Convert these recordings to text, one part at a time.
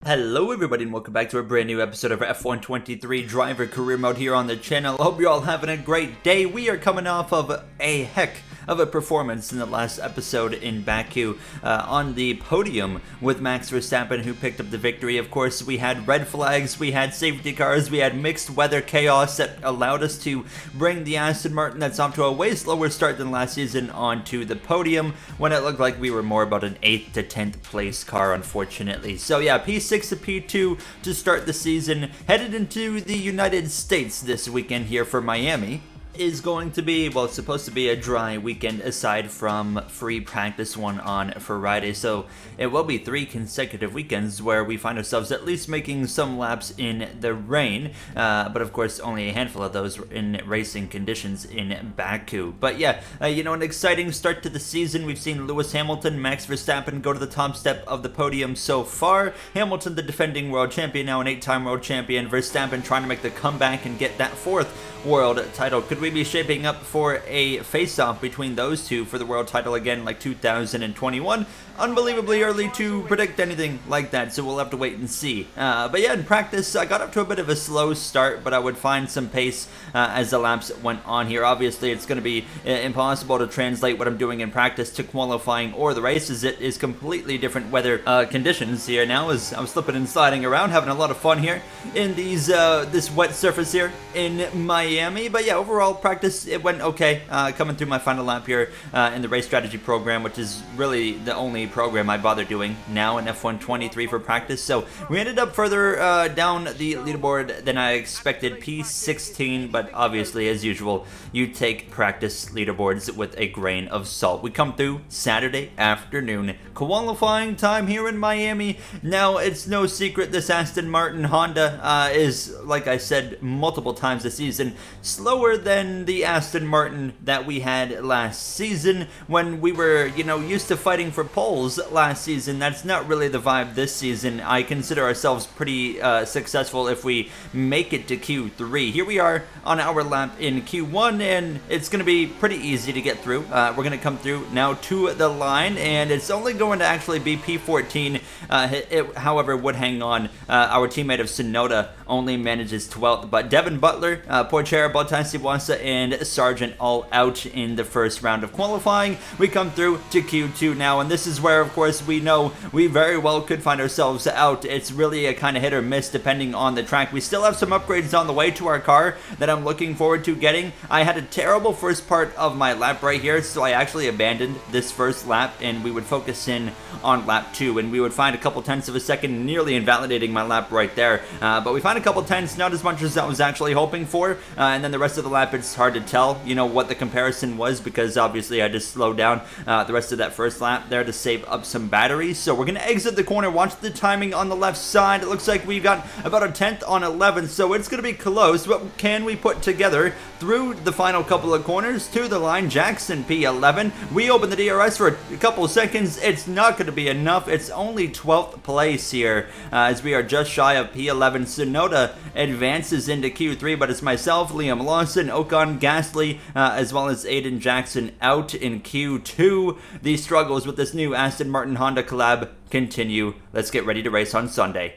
Hello everybody and welcome back to a brand new episode of F123 Driver Career Mode here on the channel. Hope you're all having a great day. We are coming off of a heck of a performance in the last episode in Baku on the podium with Max Verstappen, who picked up the victory. Of course, we had red flags, we had safety cars, we had mixed weather chaos that allowed us to bring the Aston Martin that's off to a way slower start than last season onto the podium when it looked like we were more about an 8th to 10th place car, unfortunately. So yeah, P6 to P2 to start the season, headed into the United States this weekend here for Miami. Is going to be, well, it's supposed to be a dry weekend aside from free practice one on Friday, so it will be 3 consecutive weekends where we find ourselves at least making some laps in the rain, but of course only a handful of those in racing conditions in Baku. But yeah, an exciting start to the season. We've seen Lewis Hamilton, Max Verstappen go to the top step of the podium so far. Hamilton, the defending world champion, now an 8-time world champion. Verstappen trying to make the comeback and get that 4th world title. Could we be shaping up for a face-off between those two for the world title again like 2021? Unbelievably early to predict anything like that, so we'll have to wait and see. But yeah, in practice, I got up to a bit of a slow start, but I would find some pace as the laps went on here. Obviously, it's going to be impossible to translate what I'm doing in practice to qualifying or the races. It is completely different weather conditions here now, as I'm slipping and sliding around, having a lot of fun here in these this wet surface here in Miami. But yeah, overall practice, it went okay. Coming through my final lap here in the race strategy program, which is really the only program I bother doing now in F123 for practice. So we ended up further down the leaderboard than I expected, P16, but obviously, as usual, you take practice leaderboards with a grain of salt. We come through Saturday afternoon, qualifying time here in Miami. Now, it's no secret this Aston Martin Honda is, like I said multiple times this season, slower than the Aston Martin that we had last season when we were, used to fighting for poles last season. That's not really the vibe this season. I consider ourselves pretty successful if we make it to Q3. Here we are on our lap in Q1, and it's going to be pretty easy to get through. We're going to come through now to the line, and it's only going to actually be P14. It, however, would hang on. Our teammate of Tsunoda only manages 12th, but Devin Butler, Porchera, Bottas, Iwasa, and Sargent all out in the first round of qualifying. We come through to Q2 now, and this is where, of course, we know we very well could find ourselves out. It's really a kind of hit or miss depending on the track. We still have some upgrades on the way to our car that I'm looking forward to getting. I had a terrible first part of my lap right here, so I actually abandoned this first lap, and we would focus in on lap 2, and we would find a couple tenths of a second, nearly invalidating my lap right there. But we find a couple tenths, not as much as I was actually hoping for, and then the rest of the lap, it's hard to tell, what the comparison was, because obviously I just slowed down the rest of that first lap there to save up some batteries. So we're going to exit the corner. Watch the timing on the left side. It looks like we've got about a 10th on 11th, so it's going to be close. What can we put together through the final couple of corners to the line? Jackson P11. We open the DRS for a couple of seconds. It's not going to be enough. It's only 12th place here as we are just shy of P11. Tsunoda advances into Q3, but it's myself, Liam Lawson, Ocon, Gasly, as well as Aiden Jackson out in Q2. These struggles with this new Aston Martin Honda collab continue. Let's get ready to race on Sunday.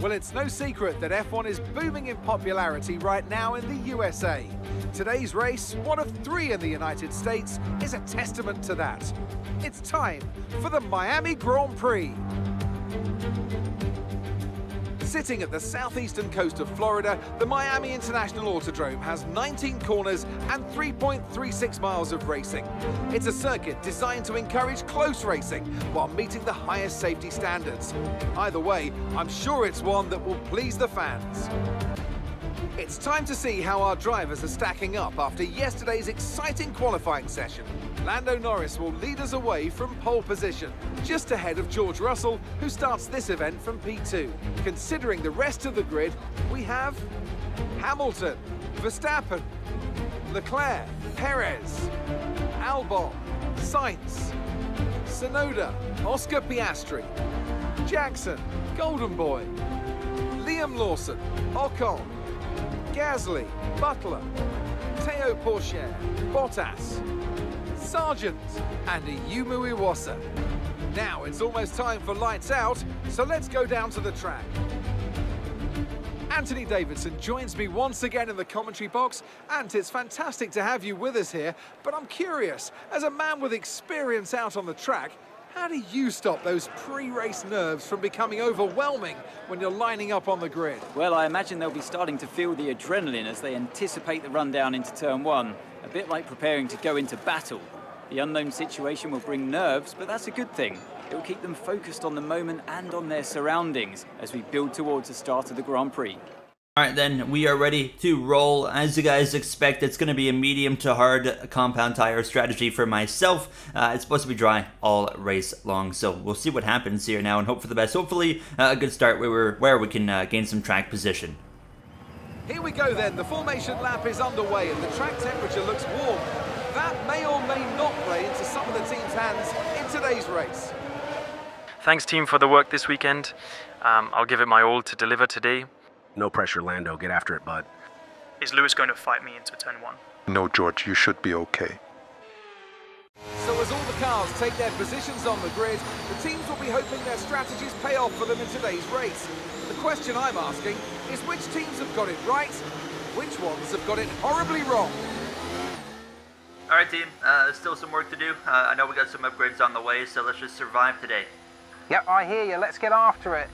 Well, it's no secret that F1 is booming in popularity right now in the USA. Today's race, one of 3 in the United States, is a testament to that. It's time for the Miami Grand Prix. Sitting at the southeastern coast of Florida, the Miami International Autodrome has 19 corners and 3.36 miles of racing. It's a circuit designed to encourage close racing while meeting the highest safety standards. Either way, I'm sure it's one that will please the fans. It's time to see how our drivers are stacking up after yesterday's exciting qualifying session. Lando Norris will lead us away from pole position, just ahead of George Russell, who starts this event from P2. Considering the rest of the grid, we have Hamilton, Verstappen, Leclerc, Perez, Albon, Sainz, Tsunoda, Oscar Piastri, Jackson, Golden Boy, Liam Lawson, Ocon, Gasly, Butler, Teo Porcher, Bottas, Sargent and Iyumu Iwasa. Now it's almost time for lights out, so let's go down to the track. Anthony Davidson joins me once again in the commentary box. Ant, it's fantastic to have you with us here, but I'm curious, as a man with experience out on the track, how do you stop those pre-race nerves from becoming overwhelming when you're lining up on the grid? Well, I imagine they'll be starting to feel the adrenaline as they anticipate the run down into turn one, a bit like preparing to go into battle. The unknown situation will bring nerves, but that's a good thing. It will keep them focused on the moment and on their surroundings as we build towards the start of the Grand Prix. Alright then, we are ready to roll. As you guys expect, it's going to be a medium to hard compound tire strategy for myself. It's supposed to be dry all race long, so we'll see what happens here now and hope for the best. Hopefully, a good start where we can gain some track position. Here we go then, the formation lap is underway and the track temperature looks warm. That may or may not play into some of the team's hands in today's race. Thanks team for the work this weekend. I'll give it my all to deliver today. No pressure, Lando. Get after it, bud. Is Lewis going to fight me into turn one? No, George, you should be okay. So as all the cars take their positions on the grid, the teams will be hoping their strategies pay off for them in today's race. The question I'm asking is which teams have got it right, which ones have got it horribly wrong? Alright team, still some work to do. I know we got some upgrades on the way, so let's just survive today. Yep, I hear you. Let's get after it.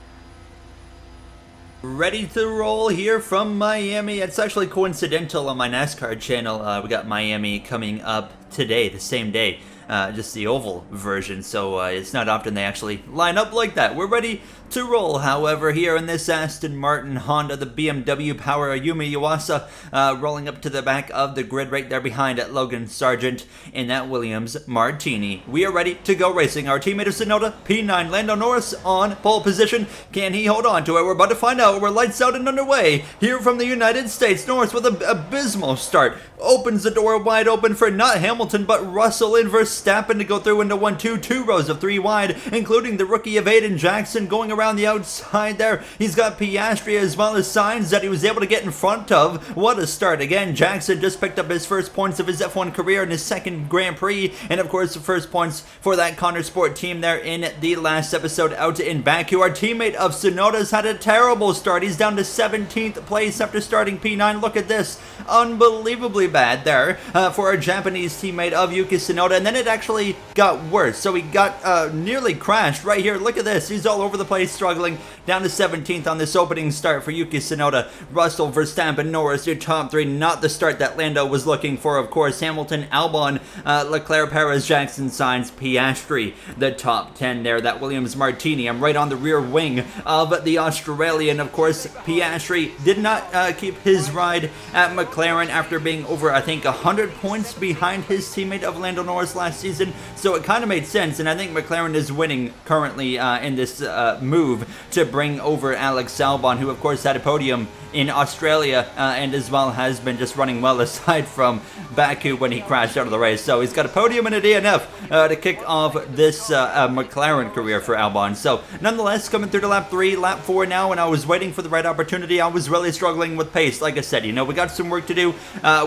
Ready to roll here from Miami. It's actually coincidental on my NASCAR channel. We got Miami coming up today, the same day. Just the oval version, so it's not often they actually line up like that. We're ready to roll, however, here in this Aston Martin Honda, the BMW Power Iyumu Iwasa, rolling up to the back of the grid right there behind at Logan Sargent in that Williams Martini. We are ready to go racing. Our teammate of Tsunoda, P9, Lando Norris on pole position. Can he hold on to it? We're about to find out. We're lights out and underway here from the United States. Norris with an abysmal start. Opens the door wide open for not Hamilton, but Russell in Verstappen to go through into 1-2, 2 rows of 3 wide, including the rookie of Aiden Jackson going around the outside there. He's got Piastri as well as Sainz that he was able to get in front of. What a start. Again, Jackson just picked up his first points of his F1 career in his second Grand Prix, and of course the first points for that Connor Sport team there in the last episode out in Baku. Our teammate of Tsunoda's had a terrible start. He's down to 17th place after starting P9. Look at this. Unbelievably bad there for our Japanese teammate of Yuki Tsunoda, and then it actually got worse. So he got nearly crashed right here. Look at this. He's all over the place, struggling down to 17th on this opening start for Yuki Tsunoda. Russell, Verstappen, Norris, your top three. Not the start that Lando was looking for, of course. Hamilton, Albon, Leclerc, Perez, Jackson, Sainz, Piastri, the top 10 there. That Williams Martini. I'm right on the rear wing of the Australian. Of course, Piastri did not keep his ride at McLaren after being over, I think, 100 points behind his teammate of Lando Norris last season. So it kind of made sense, and I think McLaren is winning currently in this move to bring over Alex Albon, who of course had a podium in Australia and as well has been just running well aside from Baku when he crashed out of the race. So he's got a podium and a DNF to kick off this McLaren career for Albon. So nonetheless, coming through to lap 3, lap 4 now, and I was waiting for the right opportunity. I was really struggling with pace. Like I said, you know, we got some work to do.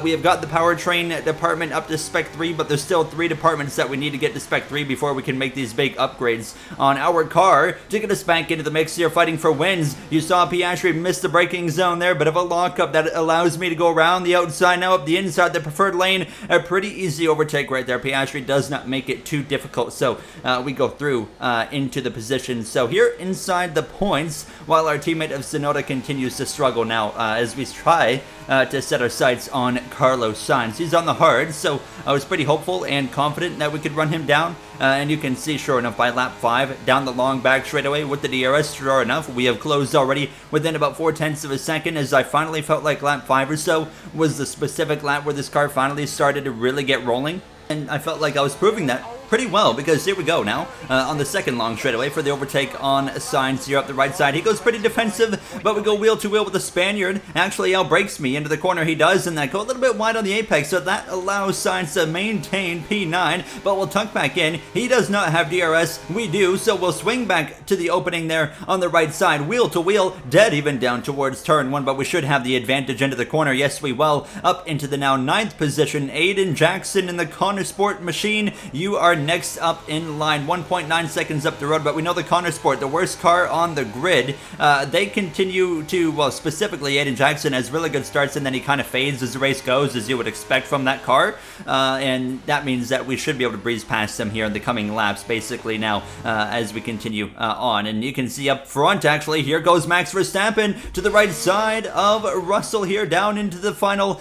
We have got the powertrain department up to spec 3, but there's still 3 departments that we need to get to spec 3 before we can make these big upgrades on our car to get us back into the mix here, fighting for wins. You saw Piastri miss the braking zone there, but of a lockup that allows me to go around the outside now up the inside, the preferred lane. A pretty easy overtake right there. Piastri does not make it too difficult, so we go through into the position. So here inside the points, while our teammate of Tsunoda continues to struggle now as we try to set our sights on Carlos Sainz. He's on the hard, so I was pretty hopeful and confident that we could run him down. And you can see, sure enough, by lap 5, down the long back straightaway with the DRS, sure enough, we have closed already within about 0.4 of a second, as I finally felt like lap 5 or so was the specific lap where this car finally started to really get rolling. And I felt like I was proving that pretty well, because here we go now on the second long straightaway for the overtake on Sainz here up the right side. He goes pretty defensive, but we go wheel to wheel with the Spaniard. Actually outbrakes me into the corner. He does, and that go a little bit wide on the apex, so that allows Sainz to maintain P9, but we'll tuck back in. He does not have DRS. We do, so we'll swing back to the opening there on the right side, wheel to wheel, dead even down towards turn 1, but we should have the advantage into the corner. Yes, we will. Up into the now 9th position, Aiden Jackson in the Connor Sport machine. You are next up in line, 1.9 seconds up the road, but we know the Connor Sport, the worst car on the grid. They continue to, well, specifically Aiden Jackson has really good starts, and then he kind of fades as the race goes, as you would expect from that car, and that means that we should be able to breeze past them here in the coming laps, basically now, as we continue on. And you can see up front, actually, here goes Max Verstappen to the right side of Russell here, down into the final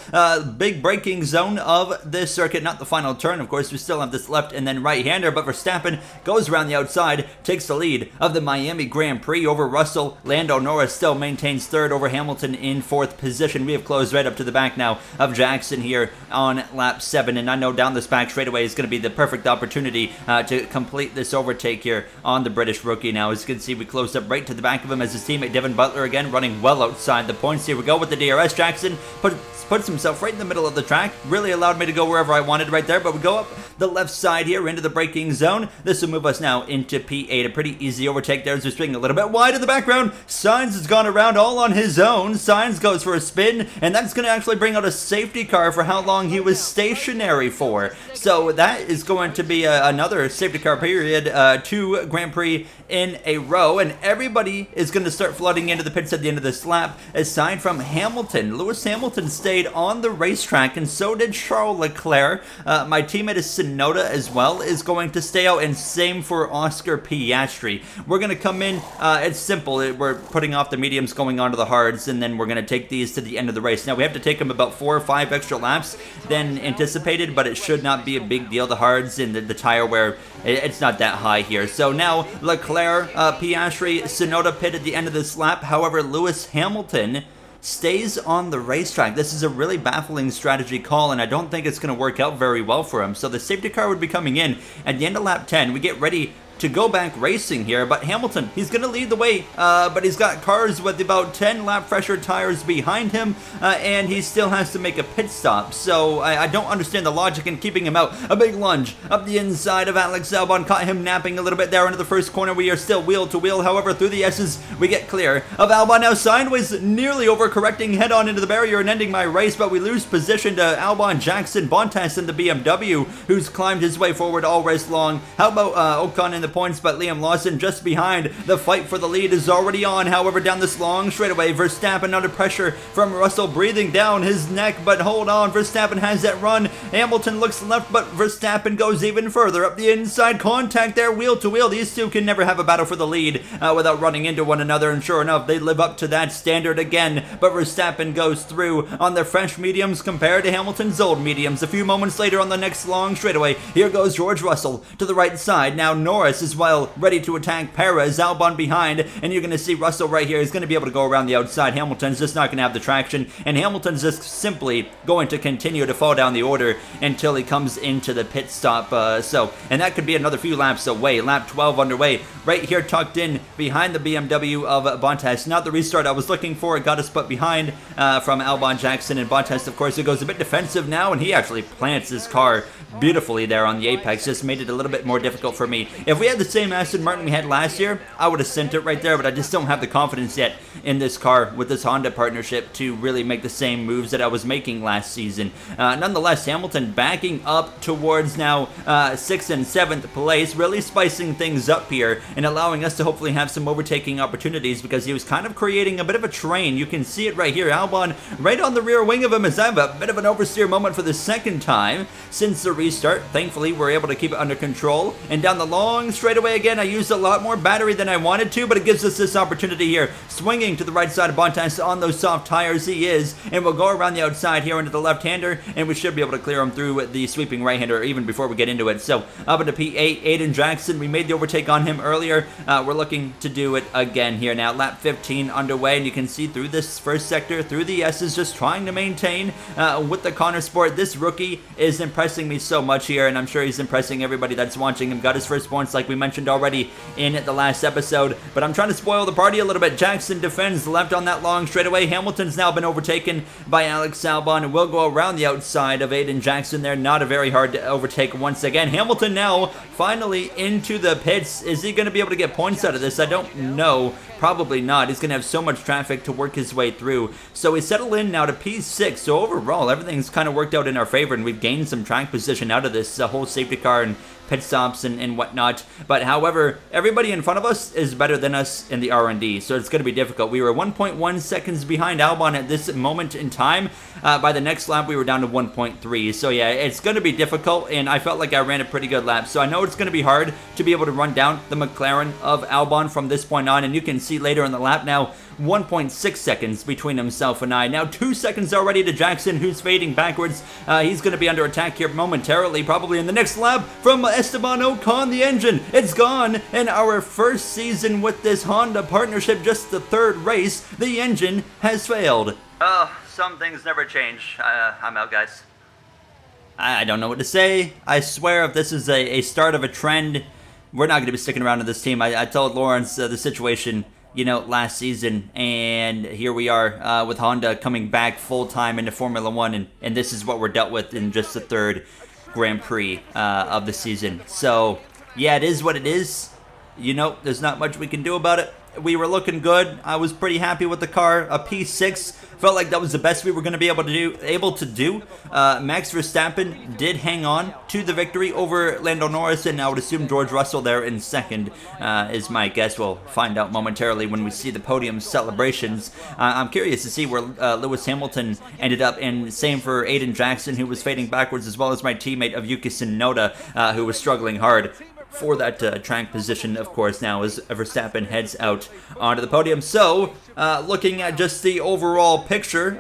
big braking zone of this circuit. Not the final turn, of course. We still have this left and then right-hander, but Verstappen goes around the outside, takes the lead of the Miami Grand Prix over Russell. Lando Norris still maintains third over Hamilton in 4th position. We have closed right up to the back now of Jackson here on lap 7, and I know down this back straightaway is going to be the perfect opportunity to complete this overtake here on the British rookie. Now, as you can see, we closed up right to the back of him as his teammate Devin Butler again running well outside the points. Here we go with the DRS. Jackson puts himself right in the middle of the track. Really allowed me to go wherever I wanted right there, but we go up the left side here into the braking zone. This will move us now into P8. A pretty easy overtake there as we're swinging a little bit wide in the background. Sainz has gone around all on his own. Sainz goes for a spin, and that's going to actually bring out a safety car for how long he was stationary for. So that is going to be another safety car period, 2 Grand Prix in a row, and everybody is going to start flooding into the pits at the end of this lap, aside from Hamilton. Lewis Hamilton stayed on the racetrack, and so did Charles Leclerc. My teammate is Sonoda as well, is going to stay out, and same for Oscar Piastri. We're going to come in, it's simple, we're putting off the mediums, going on to the hards, and then we're going to take these to the end of the race. Now, we have to take them about 4 or 5 extra laps than anticipated, but it should not be a big deal. The hards and the tire wear, it's not that high here. So now, Leclerc, Piastri, Sonoda pit at the end of this lap. However, Lewis Hamilton stays on the racetrack. This is a really baffling strategy call, and I don't think it's going to work out very well for him. So the safety car would be coming in at the end of lap 10. We get ready to go back racing here, but Hamilton, he's going to lead the way, but he's got cars with about 10 lap fresher tires behind him, and he still has to make a pit stop. So I don't understand the logic in keeping him out. A big lunge up the inside of Alex Albon, caught him napping a little bit there into the first corner. We are still wheel to wheel, however, through the S's, we get clear of Albon now sideways, nearly overcorrecting head on into the barrier and ending my race, but we lose position to Albon, Jackson, Bottas in the BMW, who's climbed his way forward all race long. How about Ocon in the points, but Liam Lawson just behind. The fight for the lead is already on. However, down this long straightaway, Verstappen under pressure from Russell, breathing down his neck, but hold on, Verstappen has that run. Hamilton looks left, but Verstappen goes even further up the inside. Contact there, wheel to wheel. These two can never have a battle for the lead without running into one another, and sure enough, they live up to that standard again, but Verstappen goes through on the fresh mediums compared to Hamilton's old mediums. A few moments later on the next long straightaway, here goes George Russell to the right side. Now Norris is well ready to attack Perez, Albon behind, and you're going to see Russell right here is going to be able to go around the outside. Hamilton's just not going to have the traction, and Hamilton's just simply going to continue to fall down the order until he comes into the pit stop. And that could be another few laps away. Lap 12 underway, right here tucked in behind the BMW of Bottas. Not the restart I was looking for. It got us put behind from Albon, Jackson, and Bottas. Of course, it goes a bit defensive now, and he actually plants his car beautifully there on the apex. Just made it a little bit more difficult for me. If we had the same Aston Martin we had last year, I would have sent it right there, but I just don't have the confidence yet in this car with this Honda partnership to really make the same moves that I was making last season. Nonetheless, Hamilton backing up towards now 6th and 7th place, really spicing things up here and allowing us to hopefully have some overtaking opportunities, because he was kind of creating a bit of a train. You can see it right here. Albon right on the rear wing of him as I have a bit of an oversteer moment for the second time since the restart. Thankfully, we're able to keep it under control. And down the long straightaway again, I used a lot more battery than I wanted to, but it gives us this opportunity here. Swinging to the right side of Bottas on those soft tires, he is. And we'll go around the outside here into the left-hander, and we should be able to clear clear him through the sweeping right-hander even before we get into it. So up into P8, Aiden Jackson. We made the overtake on him earlier. We're looking to do it again here now. Lap 15 underway, and you can see through this first sector, through the S's, just trying to maintain with the Connor Sport. This rookie is impressing me so much here, and I'm sure he's impressing everybody that's watching him. Got his first points like we mentioned already in the last episode, but I'm trying to spoil the party a little bit. Jackson defends left on that long straightaway. Hamilton's now been overtaken by Alex Albon, and will go around the outside of Aiden Jackson there. Not a very hard to overtake once again. Hamilton now finally into the pits. Is he going to be able to get points out of this? I don't know. Probably not. He's going to have so much traffic to work his way through. So we settle in now to P6. So overall, everything's kind of worked out in our favor, and we've gained some track position out of this whole safety car and pit stops and whatnot. But however, everybody in front of us is better than us in the R&D, so it's going to be difficult. We were 1.1 seconds behind Albon at this moment in time. By the next lap, we were down to 1.3. So yeah, it's going to be difficult, and I felt like I ran a pretty good lap. So I know it's going to be hard to be able to run down the McLaren of Albon from this point on, and you can see later in the lap now, 1.6 seconds between himself and I. Now 2 seconds already to Jackson, who's fading backwards. He's going to be under attack here momentarily, probably in the next lap from Esteban Ocon. The engine, it's gone, and our first season with this Honda partnership, just the third race, the engine has failed. Oh, some things never change. I'm out, guys. I don't know what to say. I swear if this is a start of a trend, we're not going to be sticking around in this team. I told Lawrence the situation, you know, last season, and here we are with Honda coming back full-time into Formula 1, and this is what we're dealt with in just the third Grand Prix of the season. So, yeah, it is what it is. You know, there's not much we can do about it. We were looking good. I was pretty happy with the car. A P6 felt like that was the best we were going to be able to do. Max Verstappen did hang on to the victory over Lando Norris, and I would assume George Russell there in second is my guess. We'll find out momentarily when we see the podium celebrations. I'm curious to see where Lewis Hamilton ended up, and same for Aiden Jackson, who was fading backwards, as well as my teammate of Yuki Tsunoda, who was struggling hard for that track position, of course, now as Verstappen heads out onto the podium. So, looking at just the overall picture,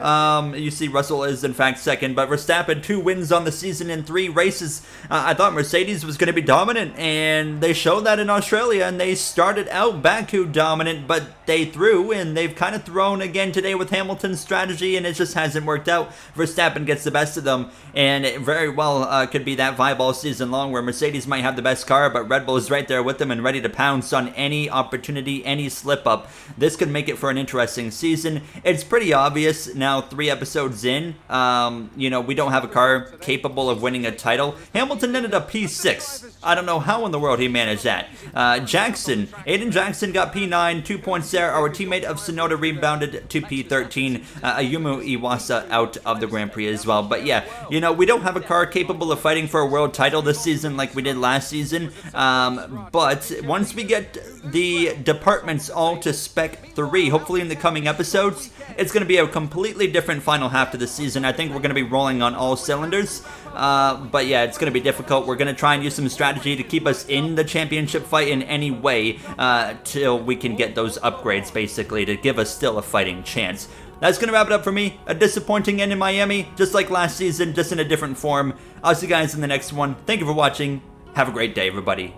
you see Russell is in fact second, but Verstappen 2 wins on the season in 3 races. I thought Mercedes was going to be dominant, and they showed that in Australia, and they started out Baku dominant, but they threw, and they've kind of thrown again today with Hamilton's strategy, and it just hasn't worked out. Verstappen gets the best of them, and it very well could be that vibe all season long, where Mercedes might have the best car, but Red Bull is right there with them and ready to pounce on any opportunity, any slip up. This could make it for an interesting season. It's pretty obvious now, 3 episodes in, you know, we don't have a car capable of winning a title. Hamilton ended up P6. I don't know how in the world he managed that. Aiden Jackson got P9, 2 points there. Our teammate of Tsunoda rebounded to P13. Ayumu Iwasa out of the Grand Prix as well. But yeah, you know, we don't have a car capable of fighting for a world title this season like we did last season. But once we get the departments all to Spec 3, hopefully in the coming episodes, it's going to be a completely different final half to the season. I think we're going to be rolling on all cylinders. But yeah, it's going to be difficult. We're going to try and use some strategy to keep us in the championship fight in any way till we can get those upgrades, basically, to give us still a fighting chance. That's going to wrap it up for me. A disappointing end in Miami, just like last season, just in a different form. I'll see you guys in the next one. Thank you for watching. Have a great day, everybody.